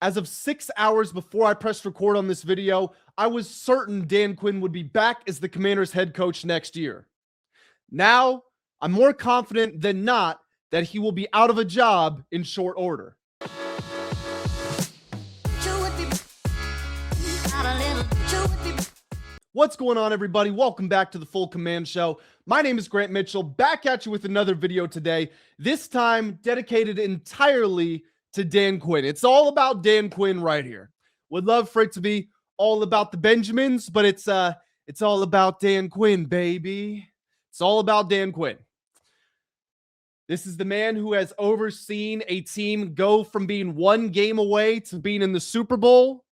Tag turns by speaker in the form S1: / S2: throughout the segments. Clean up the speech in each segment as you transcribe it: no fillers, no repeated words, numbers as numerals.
S1: As of 6 hours before I pressed record on this video, I was certain Dan Quinn would be back as the Commanders head coach next year. Now, I'm more confident than not that he will be out of a job in short order. What's going on, everybody? Welcome back to the Full Command Show. My name is Grant Mitchell, back at you with another video today, this time dedicated entirely to Dan Quinn. It's all about Dan Quinn right here. Would love for it to be all about the Benjamins, but it's all about Dan Quinn, baby. It's all about Dan Quinn. This is the man who has overseen a team go from being one game away to being in the Super Bowl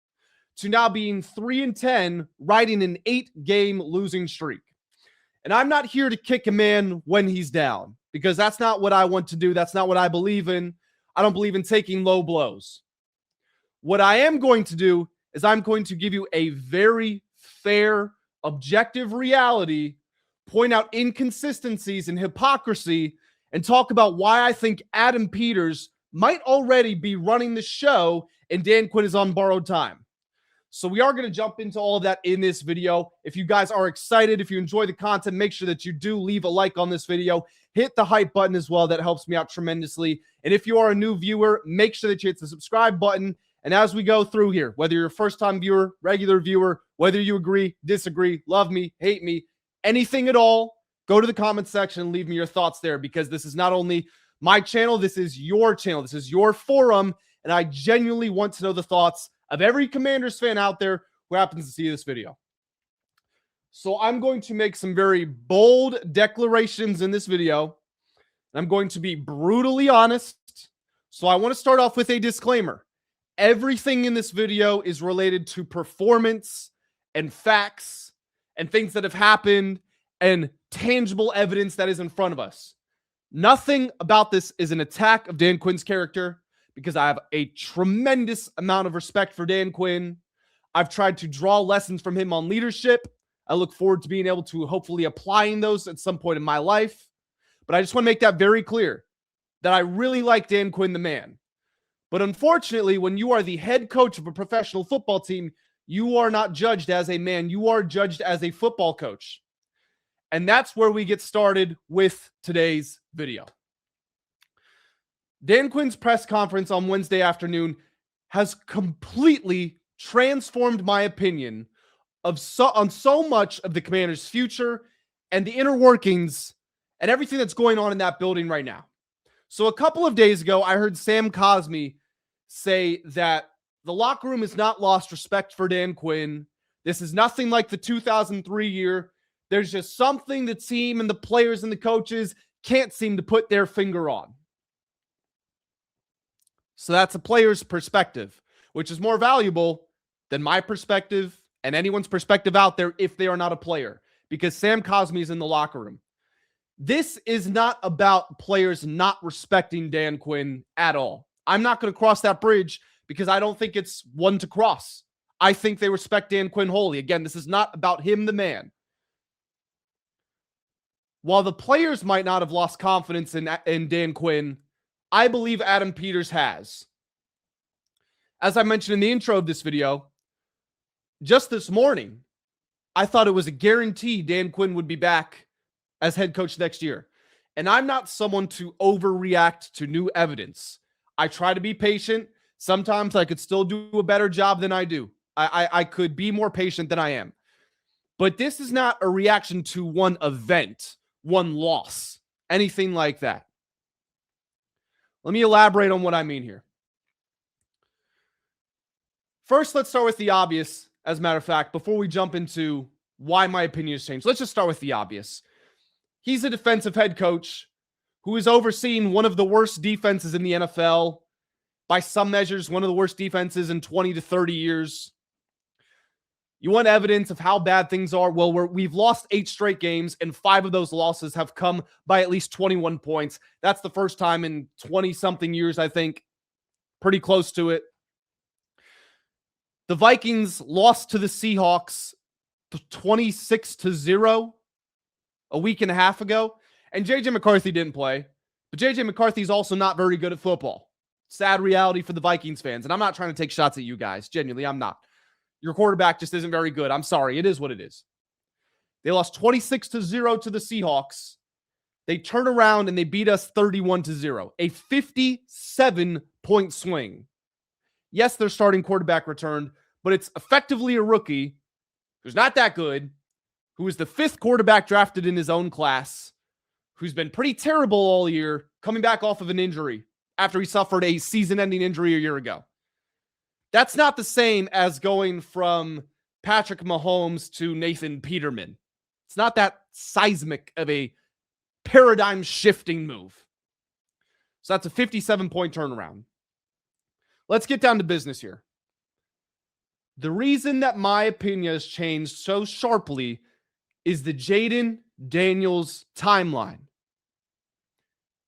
S1: to now being 3-10, riding an 8-game losing streak. And I'm not here to kick a man when he's down, because that's not what I want to do. That's not what I believe in. I don't believe in taking low blows. What I am going to do is I'm going to give you a very fair, objective reality, point out inconsistencies and hypocrisy, and talk about why I think Adam Peters might already be running the show and Dan Quinn is on borrowed time. So we are going to jump into all of that in this video. If you guys are excited, if you enjoy the content, make sure that you do leave a like on this video. Hit the hype button as well. That helps me out tremendously. And if you are a new viewer, make sure that you hit the subscribe button. And as we go through here, whether you're a first-time viewer, regular viewer, whether you agree, disagree, love me, hate me, anything at all, go to the comment section and leave me your thoughts there, because this is not only my channel, this is your channel. This is your forum. And I genuinely want to know the thoughts of every Commanders fan out there who happens to see this video. So I'm going to make some very bold declarations in this video. I'm going to be brutally honest. So I want to start off with a disclaimer. Everything in this video is related to performance and facts and things that have happened and tangible evidence that is in front of us. Nothing about this is an attack of Dan Quinn's character, because I have a tremendous amount of respect for Dan Quinn. I've tried to draw lessons from him on leadership. I look forward to being able to hopefully applying those at some point in my life. But I just want to make that very clear that I really like Dan Quinn, the man. But unfortunately, when you are the head coach of a professional football team, you are not judged as a man. You are judged as a football coach. And that's where we get started with today's video. Dan Quinn's press conference on Wednesday afternoon has completely transformed my opinion on so much of the Commanders' future and the inner workings and everything that's going on in that building right now. So a couple of days ago, I heard Sam Cosmi say that the locker room has not lost respect for Dan Quinn. This is nothing like the 2003 year. There's just something the team and the players and the coaches can't seem to put their finger on. So that's a player's perspective, which is more valuable than my perspective and anyone's perspective out there if they are not a player, because Sam Cosmi is in the locker room. This is not about players not respecting Dan Quinn at all. I'm not going to cross that bridge because I don't think it's one to cross. I think they respect Dan Quinn wholly. Again, this is not about him, the man. While the players might not have lost confidence in Dan Quinn, I believe Adam Peters has. As I mentioned in the intro of this video, just this morning, I thought it was a guarantee Dan Quinn would be back as head coach next year. And I'm not someone to overreact to new evidence. I try to be patient. Sometimes I could still do a better job than I do. I could be more patient than I am. But this is not a reaction to one event, one loss, anything like that. Let me elaborate on what I mean here. First, let's start with the obvious, as a matter of fact, before we jump into why my opinion has changed. Let's just start with the obvious. He's a defensive head coach who is overseeing one of the worst defenses in the NFL. By some measures, one of the worst defenses in 20 to 30 years. You want evidence of how bad things are? Well, we've lost 8 straight games, and 5 of those losses have come by at least 21 points. That's the first time in 20-something years, I think. Pretty close to it. The Vikings lost to the Seahawks 26-0 a week and a half ago. And J.J. McCarthy didn't play. But J.J. McCarthy is also not very good at football. Sad reality for the Vikings fans. And I'm not trying to take shots at you guys. Genuinely, I'm not. Your quarterback just isn't very good. I'm sorry. It is what it is. They lost 26-0 to the Seahawks. They turn around and they beat us 31-0. A 57-point swing. Yes, their starting quarterback returned, but it's effectively a rookie who's not that good, who is the 5th quarterback drafted in his own class, who's been pretty terrible all year, coming back off of an injury after he suffered a season-ending injury a year ago. That's not the same as going from Patrick Mahomes to Nathan Peterman. It's not that seismic of a paradigm-shifting move. So that's a 57-point turnaround. Let's get down to business here. The reason that my opinion has changed so sharply is the Jayden Daniels timeline.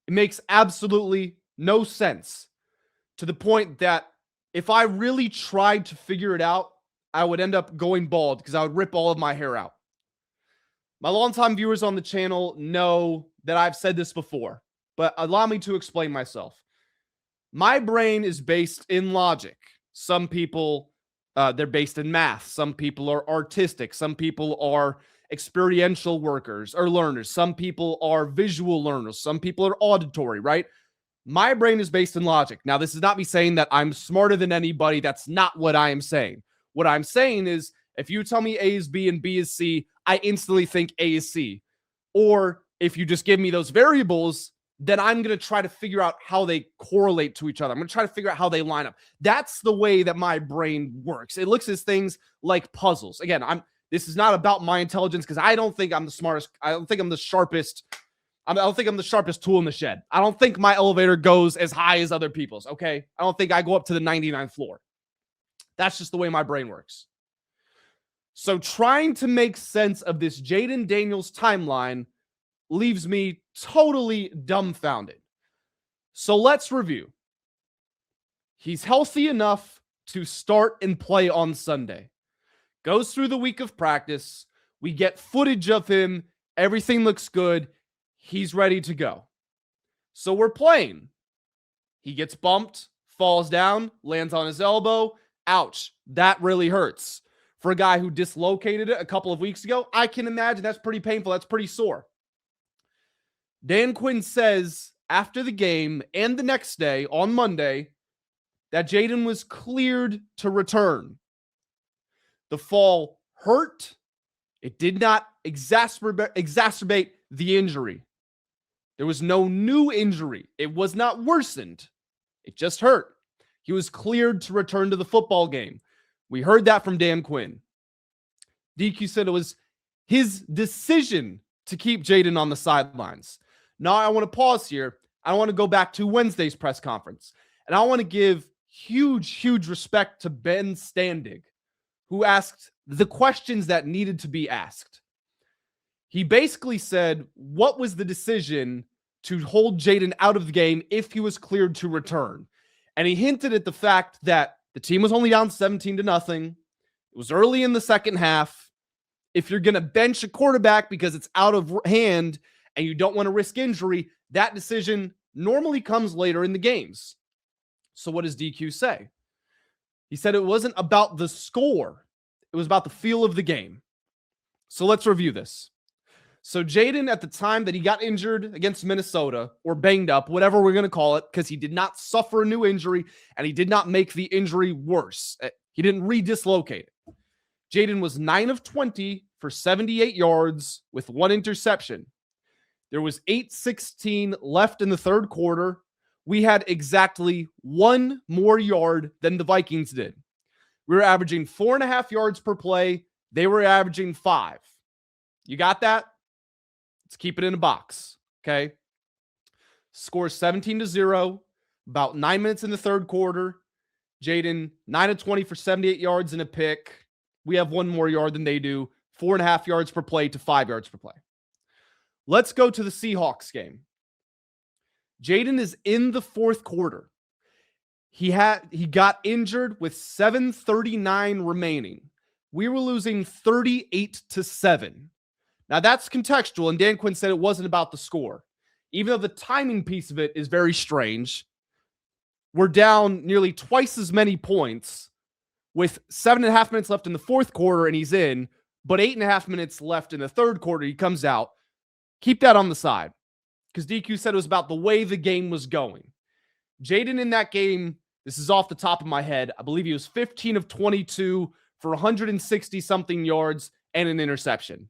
S1: It makes absolutely no sense, to the point that if I really tried to figure it out, I would end up going bald because I would rip all of my hair out. My longtime viewers on the channel know that I've said this before, but allow me to explain myself. My brain is based in logic. Some people, they're based in math. Some people are artistic. Some people are experiential workers or learners. Some people are visual learners. Some people are auditory, right? My brain is based in logic. Now, this is not me saying that I'm smarter than anybody. That's not what I am saying. What I'm saying is, if you tell me A is B and B is C, I instantly think A is C. Or if you just give me those variables, then I'm going to try to figure out how they correlate to each other. I'm going to try to figure out how they line up. That's the way that my brain works. It looks at things like puzzles. Again, this is not about my intelligence, because I don't think I'm the smartest. I don't think I'm the sharpest. I don't think I'm the sharpest tool in the shed. I don't think my elevator goes as high as other people's, okay? I don't think I go up to the 99th floor. That's just the way my brain works. So trying to make sense of this Jayden Daniels timeline leaves me totally dumbfounded. So let's review. He's healthy enough to start and play on Sunday. Goes through the week of practice. We get footage of him. Everything looks good. He's ready to go. So we're playing. He gets bumped, falls down, lands on his elbow. Ouch. That really hurts. For a guy who dislocated it a couple of weeks ago, I can imagine that's pretty painful. That's pretty sore. Dan Quinn says after the game and the next day on Monday that Jayden was cleared to return. The fall hurt. It did not exacerbate the injury. There was no new injury. It was not worsened. It just hurt. He was cleared to return to the football game. We heard that from Dan Quinn. DQ said it was his decision to keep Jayden on the sidelines. Now I want to pause here. I want to go back to Wednesday's press conference. And I want to give huge respect to Ben Standig, who asked the questions that needed to be asked. He basically said, what was the decision to hold Jayden out of the game if he was cleared to return? And he hinted at the fact that the team was only down 17-0. It was early in the second half. If you're going to bench a quarterback because it's out of hand and you don't want to risk injury, that decision normally comes later in the games. So what does DQ say? He said it wasn't about the score. It was about the feel of the game. So let's review this. So Jayden, at the time that he got injured against Minnesota, or banged up, whatever we're going to call it, because he did not suffer a new injury and he did not make the injury worse. He didn't re-dislocate it. Jayden was 9 of 20 for 78 yards with 1 interception. There was 8:16 left in the third quarter. We had exactly 1 more yard than the Vikings did. We were averaging 4.5 yards per play. They were averaging 5. You got that? Let's keep it in a box, okay? Score 17-0, about 9 minutes in the third quarter. Jayden, 9 of 20 for 78 yards and a pick. We have 1 more yard than they do. 4.5 yards per play to 5 yards per play. Let's go to the Seahawks game. Jayden is in the fourth quarter. He got injured with 7:39 remaining. We were losing 38-7. Now that's contextual, and Dan Quinn said it wasn't about the score. Even though the timing piece of it is very strange, were down nearly twice as many points with 7.5 minutes left in the fourth quarter and he's in, but 8.5 minutes left in the third quarter, he comes out. Keep that on the side because DQ said it was about the way the game was going. Jayden in that game, this is off the top of my head, I believe he was 15 of 22 for 160-something yards and an interception.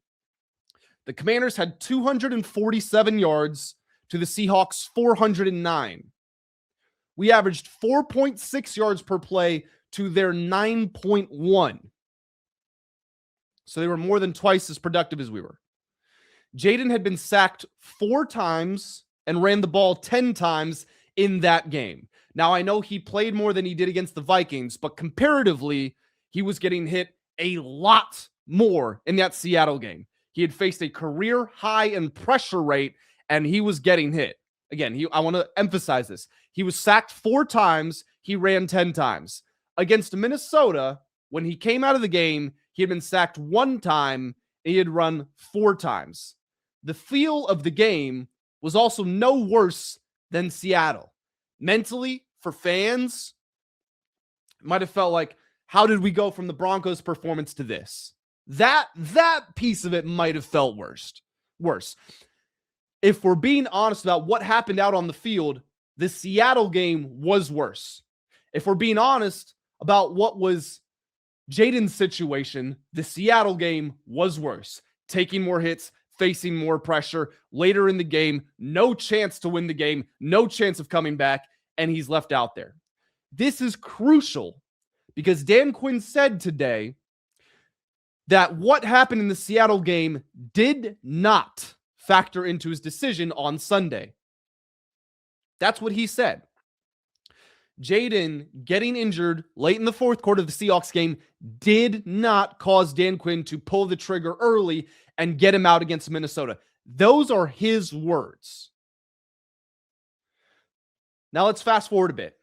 S1: The Commanders had 247 yards to the Seahawks 409. We averaged 4.6 yards per play to their 9.1. So they were more than twice as productive as we were. Jayden had been sacked 4 times and ran the ball 10 times in that game. Now, I know he played more than he did against the Vikings, but comparatively, he was getting hit a lot more in that Seattle game. He had faced a career high in pressure rate, and he was getting hit. Again, I want to emphasize this. He was sacked 4 times. He ran 10 times. Against Minnesota, when he came out of the game, he had been sacked 1 time, and he had run 4 times. The feel of the game was also no worse than Seattle. Mentally, for fans, it might have felt like, how did we go from the Broncos' performance to this? That piece of it might have felt worse. If we're being honest about what happened out on the field, the Seattle game was worse. If we're being honest about what was Jayden's situation, the Seattle game was worse. Taking more hits, facing more pressure. Later in the game, no chance to win the game, no chance of coming back, and he's left out there. This is crucial because Dan Quinn said today that what happened in the Seattle game did not factor into his decision on Sunday. That's what he said. Jayden getting injured late in the fourth quarter of the Seahawks game did not cause Dan Quinn to pull the trigger early and get him out against Minnesota. Those are his words. Now let's fast forward a bit.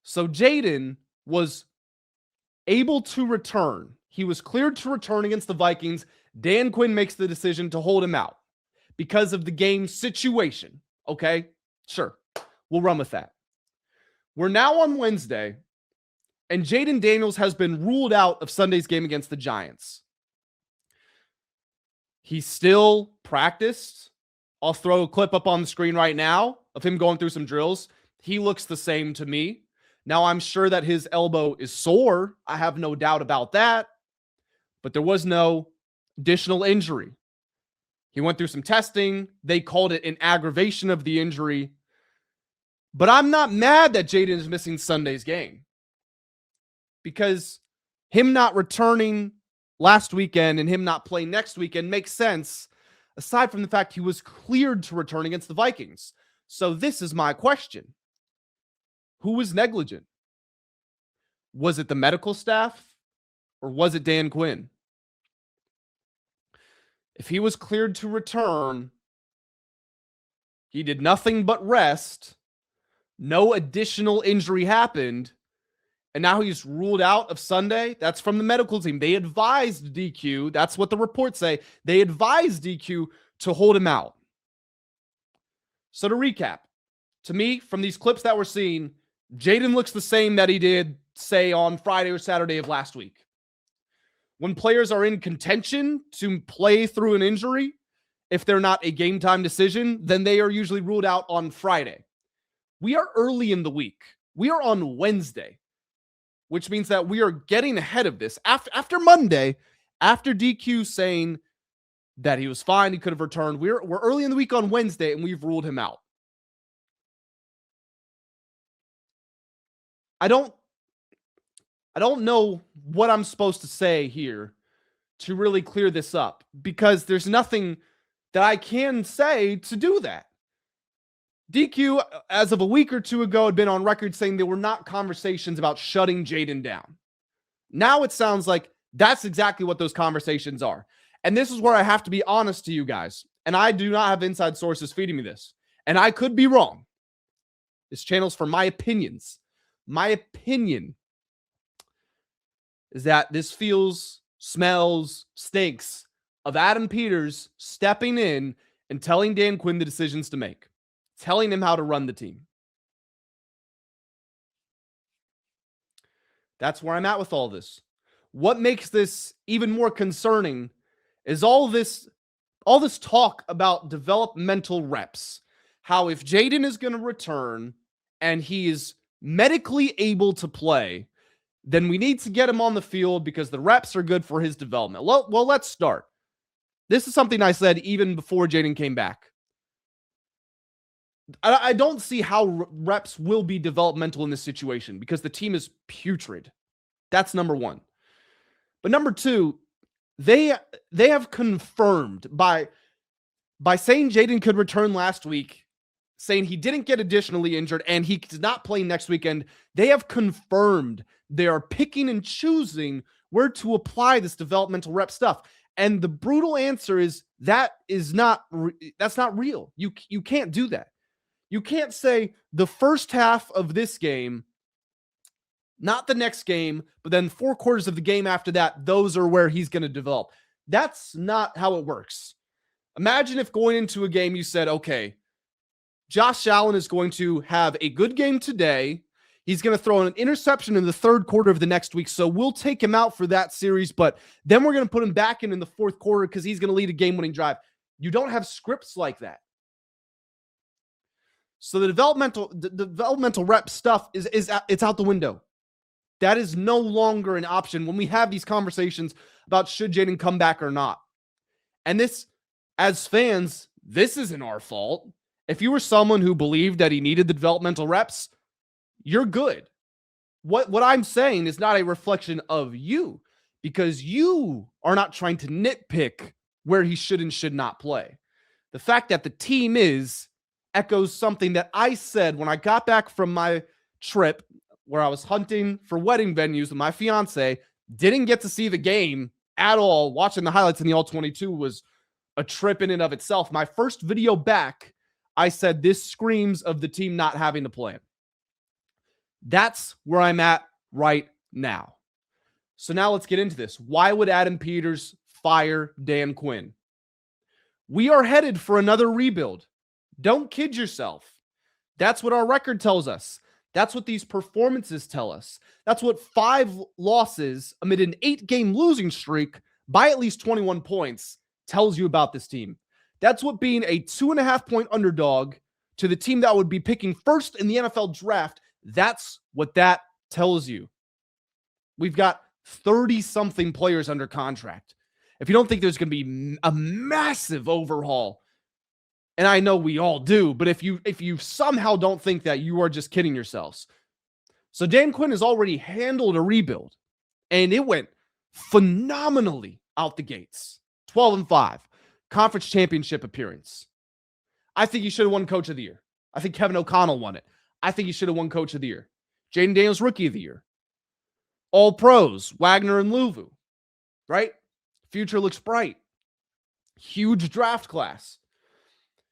S1: So Jayden was able to return. He was cleared to return against the Vikings. Dan Quinn makes the decision to hold him out because of the game situation. Okay, sure. We'll run with that. We're now on Wednesday, and Jayden Daniels has been ruled out of Sunday's game against the Giants. He still practiced. I'll throw a clip up on the screen right now of him going through some drills. He looks the same to me. Now, I'm sure that his elbow is sore. I have no doubt about that. But there was no additional injury. He went through some testing. They called it an aggravation of the injury. But I'm not mad that Jayden is missing Sunday's game. Because him not returning last weekend and him not playing next weekend makes sense, aside from the fact he was cleared to return against the Vikings. So this is my question. Who was negligent? Was it the medical staff or was it Dan Quinn? If he was cleared to return, he did nothing but rest, no additional injury happened, and now he's ruled out of Sunday. That's from the medical team. They advised DQ. That's what the reports say. They advised DQ to hold him out. So to recap, to me, from these clips that we're seeing, Jayden looks the same that he did, say, on Friday or Saturday of last week. When players are in contention to play through an injury, if they're not a game time decision, then they are usually ruled out on Friday. We are early in the week. We are on Wednesday, which means that we are getting ahead of this. After Monday, after DQ saying that he was fine, he could have returned, we're early in the week on Wednesday, and we've ruled him out. I don't know what I'm supposed to say here to really clear this up because there's nothing that I can say to do that. DQ, as of a week or two ago, had been on record saying there were not conversations about shutting Jayden down. Now it sounds like that's exactly what those conversations are. And this is where I have to be honest to you guys. And I do not have inside sources feeding me this. And I could be wrong. This channel's for my opinions. My opinion is that this feels, smells, stinks of Adam Peters stepping in and telling Dan Quinn the decisions to make, telling him how to run the team. That's where I'm at with all this. What makes this even more concerning is all this talk about developmental reps. How if Jayden is going to return and he is medically able to play, then we need to get him on the field because the reps are good for his development. Well, let's start. This is something I said even before Jayden came back. I don't see how reps will be developmental in this situation because the team is putrid. That's number one. But number two, they have confirmed by saying Jayden could return last week, saying he didn't get additionally injured and he does not play next weekend. They have confirmed they are picking and choosing where to apply this developmental rep stuff. And the brutal answer is that's not real. You can't do that. You can't say the first half of this game, not the next game, but then 4 quarters of the game after that, those are where he's going to develop. That's not how it works. Imagine if going into a game you said, okay, Josh Allen is going to have a good game today. He's going to throw an interception in the 3rd quarter of the next week, so we'll take him out for that series, but then we're going to put him back in the 4th quarter because he's going to lead a game-winning drive. You don't have scripts like that. So the developmental rep stuff it's out the window. That is no longer an option when we have these conversations about should Jayden come back or not. And this, as fans, this isn't our fault. If you were someone who believed that he needed the developmental reps, you're good. What I'm saying is not a reflection of you because you are not trying to nitpick where he should and should not play. The fact that the team echoes something that I said when I got back from my trip where I was hunting for wedding venues with my fiance, didn't get to see the game at all. Watching the highlights in the All-22 was a trip in and of itself. My first video back, I said this screams of the team not having a plan. That's where I'm at right now. So now let's get into this. Why would Adam Peters fire Dan Quinn? We are headed for another rebuild. Don't kid yourself. That's what our record tells us. That's what these performances tell us. That's what 5 losses amid an 8-game losing streak by at least 21 points tells you about this team. That's what being a 2.5-point underdog to the team that would be picking first in the NFL draft, that's what that tells you. We've got 30-something players under contract. If you don't think there's going to be a massive overhaul, and I know we all do, but if you somehow don't think that, you are just kidding yourselves. So Dan Quinn has already handled a rebuild, and it went phenomenally out the gates. 12-5, conference championship appearance. I think he should have won Coach of the Year. I think Kevin O'Connell won it. I think he should have won Coach of the Year. Jayden Daniels, Rookie of the Year. All pros, Wagner and Louvu, right? Future looks bright. Huge draft class.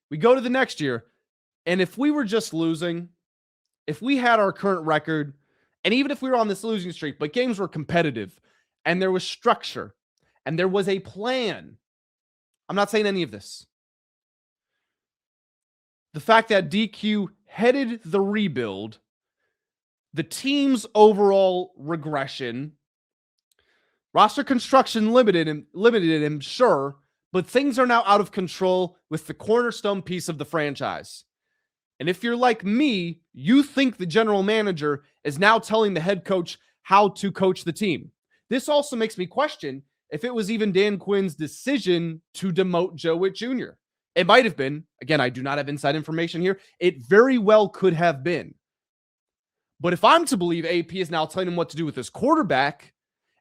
S1: We go to the next year, and if we were just losing, if we had our current record, and even if we were on this losing streak, but games were competitive, and there was structure, and there was a plan, I'm not saying any of this. The fact that DQ headed the rebuild, the team's overall regression, roster construction limited him, sure, but things are now out of control with the cornerstone piece of the franchise. And if you're like me, you think the general manager is now telling the head coach how to coach the team. This also makes me question if it was even Dan Quinn's decision to demote Joe Witt Jr. It might have been. Again, I do not have inside information here. It very well could have been. But if I'm to believe AP is now telling him what to do with his quarterback,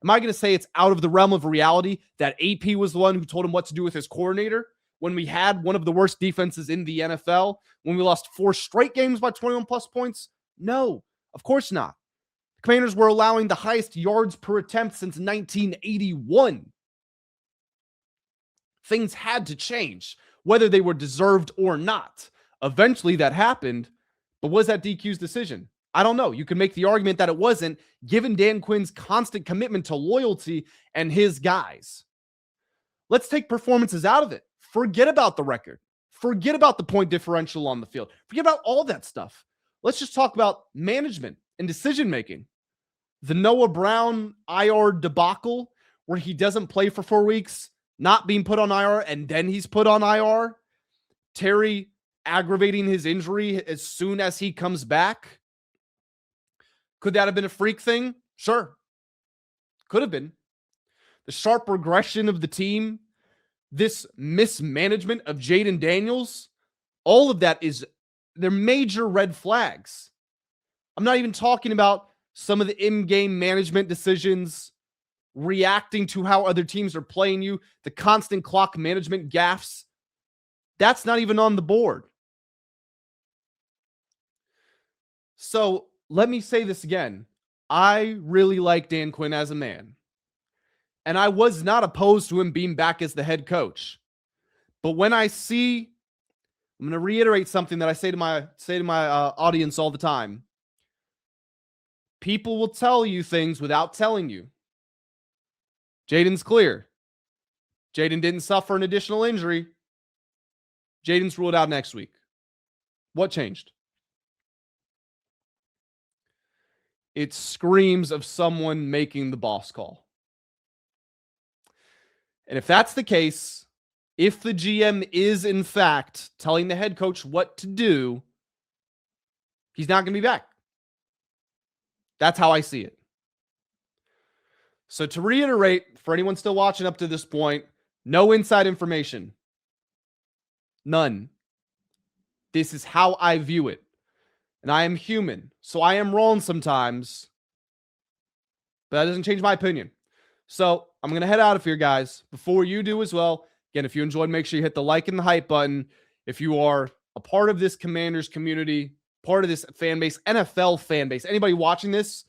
S1: am I going to say it's out of the realm of reality that AP was the one who told him what to do with his coordinator when we had one of the worst defenses in the NFL, when we lost 4 straight games by 21 plus points? No, of course not. The Commanders were allowing the highest yards per attempt since 1981. Things had to change, whether they were deserved or not. Eventually that happened, but was that DQ's decision? I don't know. You can make the argument that it wasn't, given Dan Quinn's constant commitment to loyalty and his guys. Let's take performances out of it. Forget about the record. Forget about the point differential on the field. Forget about all that stuff. Let's just talk about management and decision-making. The Noah Brown IR debacle, where he doesn't play for 4 weeks, not being put on IR, and then he's put on IR. Terry aggravating his injury as soon as he comes back. Could that have been a freak thing? Sure. Could have been. The sharp regression of the team, this mismanagement of Jayden Daniels, all of that they're major red flags. I'm not even talking about some of the in-game management decisions, reacting to how other teams are playing you, the constant clock management gaffes. That's not even on the board. So let me say this again. I really like Dan Quinn as a man. And I was not opposed to him being back as the head coach. But when I see, I'm going to reiterate something that I say to my audience all the time. People will tell you things without telling you. Jayden's clear. Jayden didn't suffer an additional injury. Jayden's ruled out next week. What changed? It screams of someone making the boss call. And if that's the case, if the GM is in fact telling the head coach what to do, he's not going to be back. That's how I see it. So to reiterate, for anyone still watching up to this point, no inside information. None. This is how I view it. And I am human, so I am wrong sometimes. But that doesn't change my opinion. So I'm going to head out of here, guys. Before you do as well, again, if you enjoyed, make sure you hit the like and the hype button. If you are a part of this Commanders community, part of this fan base, NFL fan base, anybody watching this,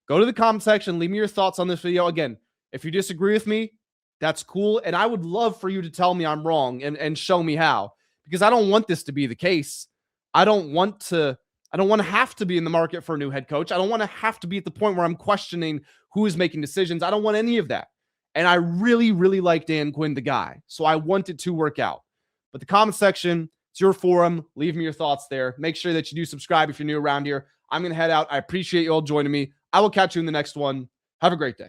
S1: go to the comment section, leave me your thoughts on this video. Again, if you disagree with me, that's cool. And I would love for you to tell me I'm wrong and show me how, because I don't want this to be the case. I don't want to have to be in the market for a new head coach. I don't want to have to be at the point where I'm questioning who is making decisions. I don't want any of that. And I really, really like Dan Quinn, the guy. So I want it to work out. But the comment section, it's your forum. Leave me your thoughts there. Make sure that you do subscribe if you're new around here. I'm going to head out. I appreciate you all joining me. I will catch you in the next one. Have a great day.